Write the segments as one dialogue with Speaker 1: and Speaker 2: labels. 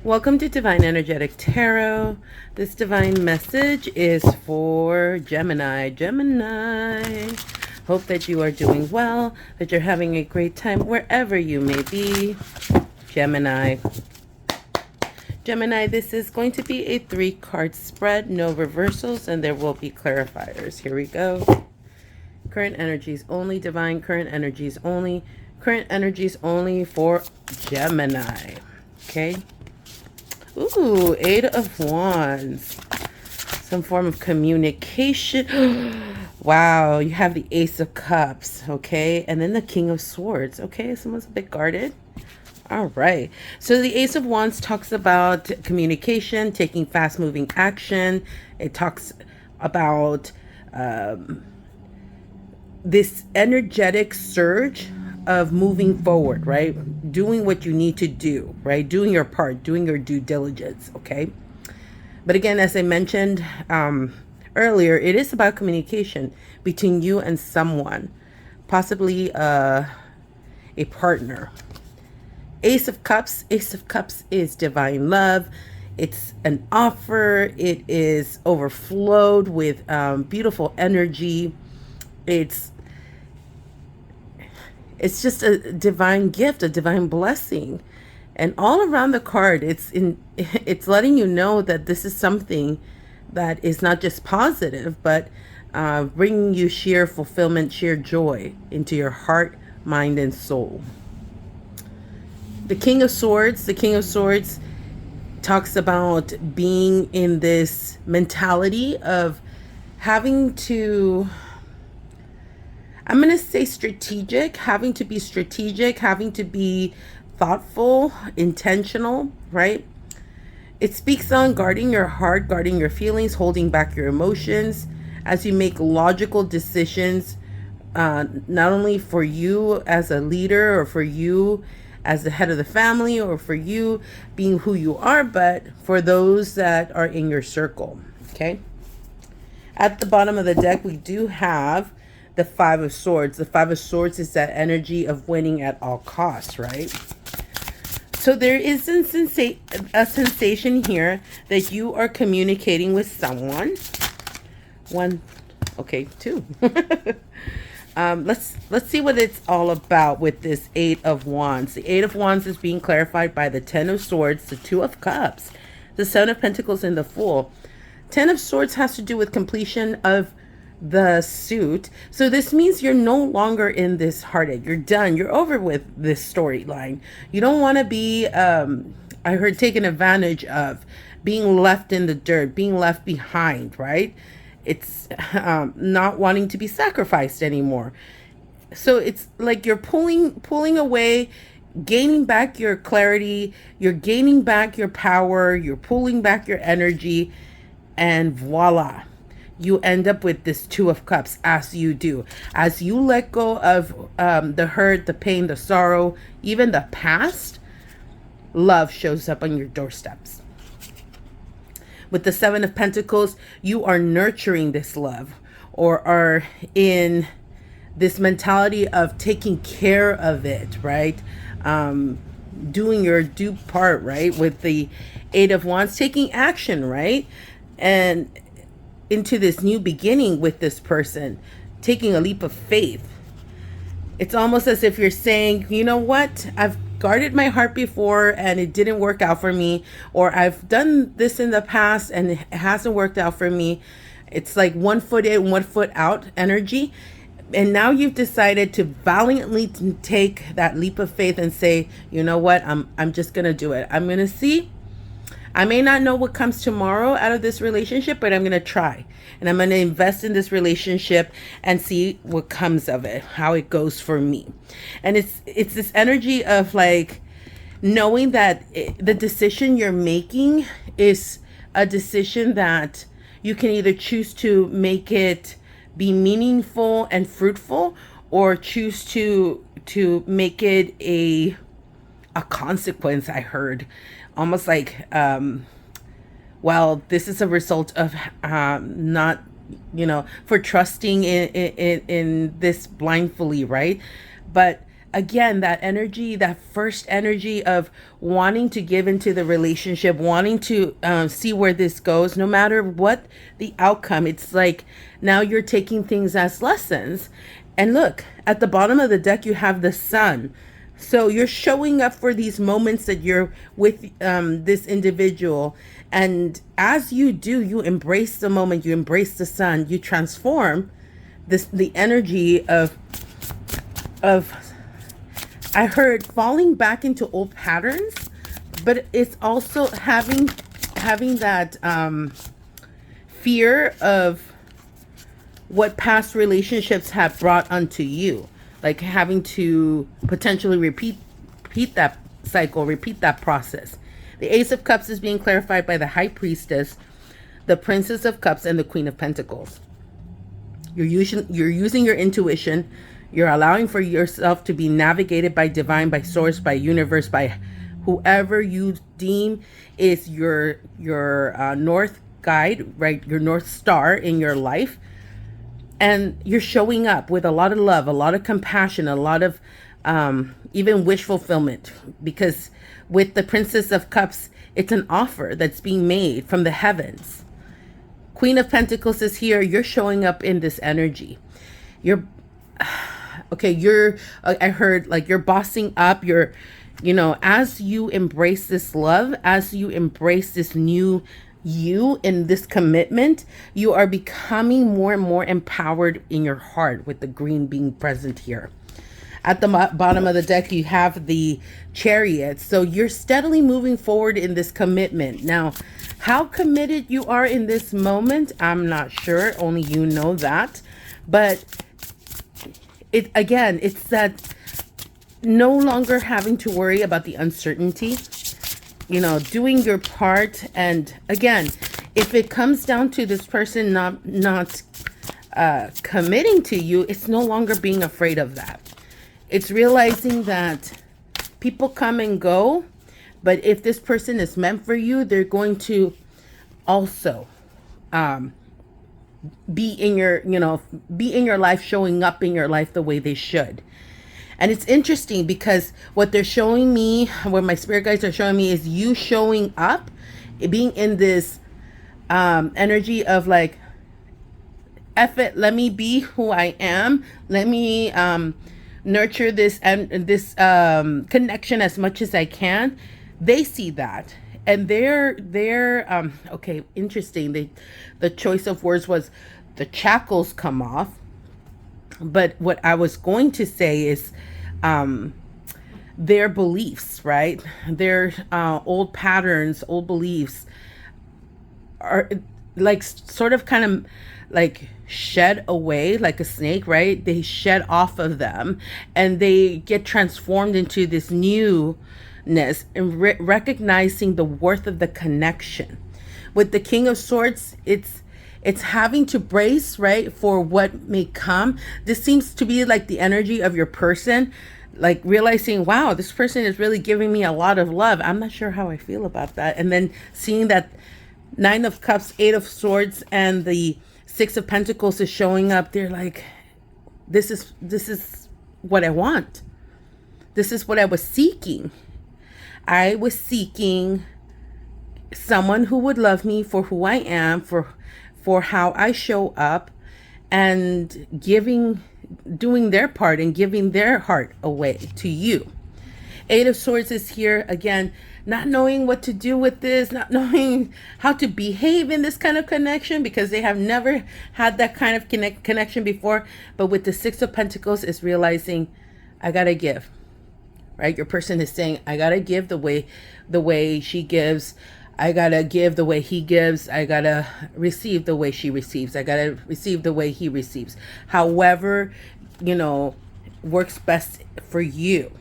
Speaker 1: Welcome to Divine Energetic Tarot. This divine message is for Gemini. Gemini, hope that you are doing well, that you're having a great time wherever you may be. Gemini. Gemini, this is going to be a 3-card spread, no reversals, and there will be clarifiers. Here we go. Current energies only, divine current energies only. Current energies only for Gemini. Okay. Ooh, 8 of Wands. Some form of communication. Wow, you have the Ace of Cups, okay? And then the King of Swords, okay? Someone's a bit guarded. All right. So the Ace of Wands talks about communication, taking fast-moving action. It talks about this energetic surge of moving forward, right? Doing what you need to do, right? Doing your part, doing your due diligence, okay? But again, as I mentioned earlier, it is about communication between you and someone, possibly a partner. Ace of Cups is divine love. It's an offer. It is overflowed with beautiful energy. It's just a divine gift, a divine blessing. And all around the card, it's letting you know that this is something that is not just positive, but bringing you sheer fulfillment, sheer joy into your heart, mind, and soul. The King of Swords talks about being in this mentality of having to, I'm going to say strategic, having to be strategic, having to be thoughtful, intentional, right? It speaks on guarding your heart, guarding your feelings, holding back your emotions as you make logical decisions, not only for you as a leader or for you as the head of the family or for you being who you are, but for those that are in your circle, okay? At the bottom of the deck, we do have the 5 of Swords. The 5 of Swords is that energy of winning at all costs, right? So there is a sensation here that you are communicating with someone. 1, okay, 2. Let's see what it's all about with this 8 of Wands. The 8 of Wands is being clarified by the 10 of Swords, the 2 of Cups, the 7 of Pentacles, and the Fool. 10 of Swords has to do with completion of the suit. So this means you're no longer in this heartache. You're done. You're over with this storyline. You don't want to be, I heard, taken advantage of, being left in the dirt, being left behind, right? It's not wanting to be sacrificed anymore. So it's like you're pulling away, gaining back your clarity, you're gaining back your power, you're pulling back your energy, and voila. You end up with this 2 of Cups as you do. As you let go of the hurt, the pain, the sorrow, even the past, love shows up on your doorsteps. With the 7 of Pentacles, you are nurturing this love or are in this mentality of taking care of it, right? Doing your due part, right? With the 8 of Wands, taking action, right? And into this new beginning with this person, taking a leap of faith. It's almost as if you're saying, you know what? I've guarded my heart before and it didn't work out for me, or I've done this in the past and it hasn't worked out for me. It's like 1 foot in, 1 foot out energy. And now you've decided to valiantly take that leap of faith and say, you know what? I'm just going to do it. I'm going to see. I may not know what comes tomorrow out of this relationship, but I'm going to try. And I'm going to invest in this relationship and see what comes of it, how it goes for me. And it's this energy of like knowing that the decision you're making is a decision that you can either choose to make it be meaningful and fruitful, or choose to make it a consequence. I heard almost like, well, this is a result of not, for trusting in this blindfully, right? But again, that energy, that first energy of wanting to give into the relationship, wanting to see where this goes, no matter what the outcome. It's like now you're taking things as lessons. And look, at the bottom of the deck, you have the sun. So you're showing up for these moments that you're with this individual. And as you do, you embrace the moment, you embrace the sun, you transform the energy of I heard falling back into old patterns, but it's also having that fear of what past relationships have brought unto you, like having to potentially repeat that cycle, repeat that process. The Ace of Cups is being clarified by the High Priestess, the Princess of Cups, and the Queen of Pentacles. You're using your intuition. You're allowing for yourself to be navigated by divine, by source, by universe, by whoever you deem is your north guide, right? Your north star in your life. And you're showing up with a lot of love, a lot of compassion, a lot of even wish fulfillment. Because with the Princess of Cups, it's an offer that's being made from the heavens. Queen of Pentacles is here. You're showing up in this energy. I heard like you're bossing up. As you embrace this love, as you embrace this new you in this commitment, you are becoming more and more empowered in your heart, with the green being present here. At the bottom of the deck, you have the Chariot. So you're steadily moving forward in this commitment. Now, how committed you are in this moment, I'm not sure. Only you know that. But it's that no longer having to worry about the uncertainty, doing your part. And again, if it comes down to this person not committing to you, it's no longer being afraid of that. It's realizing that people come and go, but if this person is meant for you, they're going to also be in your life, showing up in your life the way they should. And it's interesting because what they're showing me, what my spirit guides are showing me, is you showing up, being in this energy of like, F it, let me be who I am. Let me nurture this connection as much as I can. They see that. And they're okay, interesting. The choice of words was the shackles come off. But what I was going to say is their beliefs, right? Their old patterns, old beliefs are like sort of kind of like shed away like a snake, right? They shed off of them and they get transformed into this newness and recognizing the worth of the connection. With the King of Swords, it's having to brace, right, for what may come. This seems to be like the energy of your person, like realizing, wow, this person is really giving me a lot of love. I'm not sure how I feel about that. And then seeing that Nine of Cups, Eight of Swords, and the Six of Pentacles is showing up. They're like, this is what I want. This is what I was seeking. I was seeking someone who would love me for who I am, for how I show up, and doing their part and giving their heart away to you. Eight of Swords is here again, not knowing what to do with this, not knowing how to behave in this kind of connection because they have never had that kind of connection before. But with the Six of Pentacles is realizing, I gotta give, right? Your person is saying, I gotta give the way she gives. I gotta give the way he gives. I gotta receive the way she receives. I gotta receive the way he receives. However, works best for you.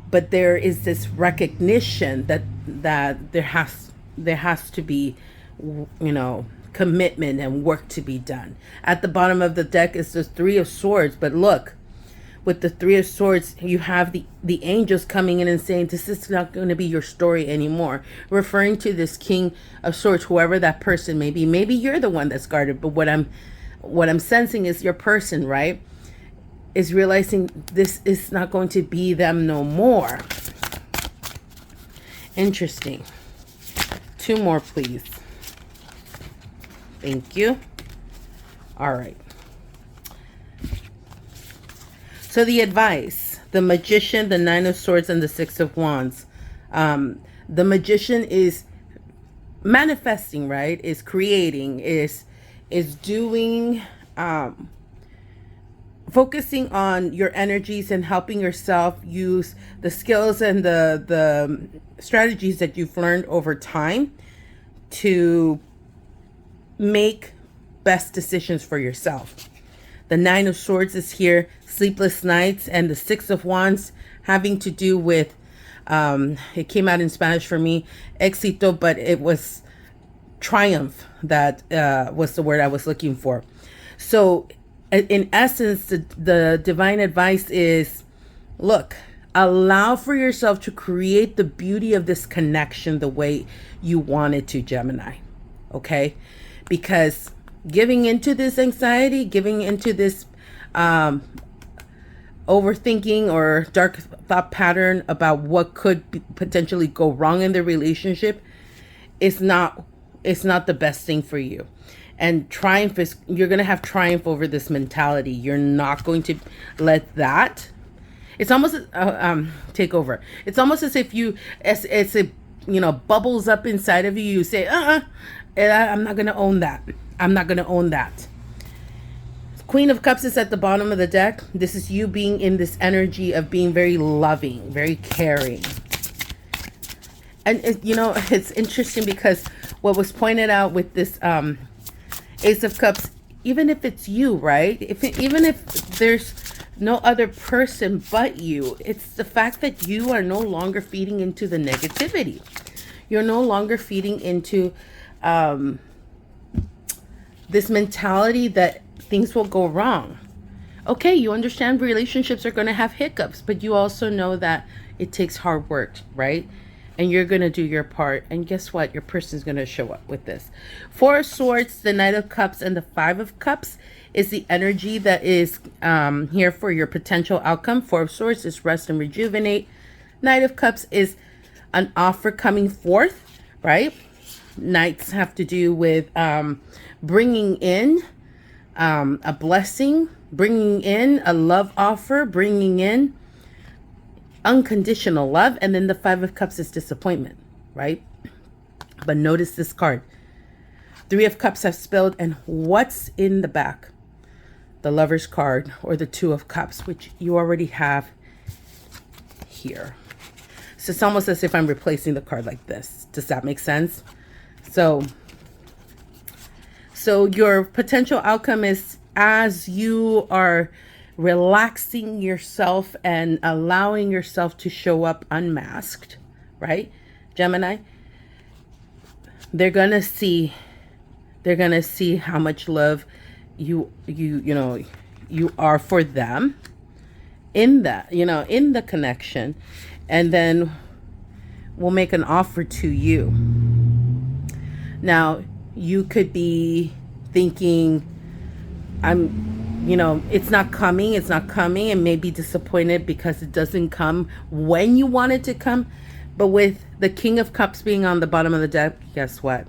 Speaker 1: But there is this recognition that there has to be, commitment and work to be done. At the bottom of the deck is the Three of Swords. But look, with the Three of Swords, you have the angels coming in and saying, this is not going to be your story anymore. Referring to this King of Swords, whoever that person may be. Maybe you're the one that's guarded, but what I'm sensing is your person, right? is realizing this is not going to be them no more. Interesting. 2 more, please. Thank you. All right. So the advice, the Magician, the 9 of Swords, and the 6 of Wands. The Magician is manifesting, right? Is creating, is doing, focusing on your energies and helping yourself use the skills and the strategies that you've learned over time to make best decisions for yourself. The 9 of Swords is here, sleepless nights, and the 6 of Wands having to do with, it came out in Spanish for me, éxito, but it was triumph. That was the word I was looking for. So in essence, the divine advice is, look, allow for yourself to create the beauty of this connection the way you want it to, Gemini. Okay? Because giving into this anxiety, giving into this overthinking or dark thought pattern about what could potentially go wrong in the relationship is not the best thing for you. And triumph is, you're going to have triumph over this mentality. You're not going to let that, it's almost take over. It's almost as if it's a, bubbles up inside of you. You say, I'm not going to own that. I'm not going to own that. Queen of Cups is at the bottom of the deck. This is you being in this energy of being very loving, very caring. And, it's interesting because what was pointed out with this Ace of Cups, even if it's you, right? Even if there's no other person but you, it's the fact that you are no longer feeding into the negativity. You're no longer feeding into this mentality that things will go wrong. Okay, you understand relationships are going to have hiccups, but you also know that it takes hard work, right? And you're going to do your part. And guess what? Your person's going to show up with this. 4 of Swords, the Knight of Cups, and the 5 of Cups is the energy that is here for your potential outcome. 4 of Swords is rest and rejuvenate. Knight of Cups is an offer coming forth, right? Knights have to do with bringing in a blessing, bringing in a love offer, bringing in unconditional love. And then the 5 of Cups is disappointment, right? But notice this card. 3 of Cups have spilled, and what's in the back? The Lover's card, or the 2 of Cups, which you already have here. So it's almost as if I'm replacing the card like this. Does that make sense? So your potential outcome is, as you are relaxing yourself and allowing yourself to show up unmasked, right, Gemini, they're gonna see how much love you are for them in that, in the connection, and then we'll make an offer to you. Now, you could be thinking, it's not coming, and may be disappointed because it doesn't come when you want it to come. But with the King of Cups being on the bottom of the deck, guess what?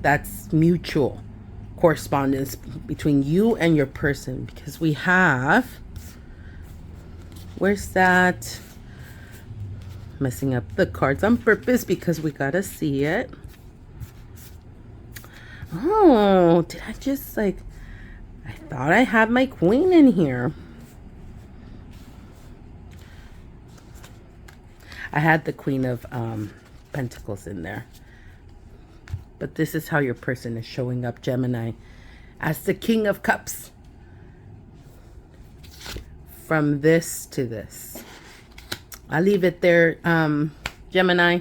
Speaker 1: That's mutual correspondence between you and your person, because we have, where's that? Messing up the cards on purpose because we gotta see it. Oh, did I just I thought I had my queen in here. I had the Queen of Pentacles in there. But this is how your person is showing up, Gemini, as the King of Cups. From this to this. I'll leave it there, Gemini.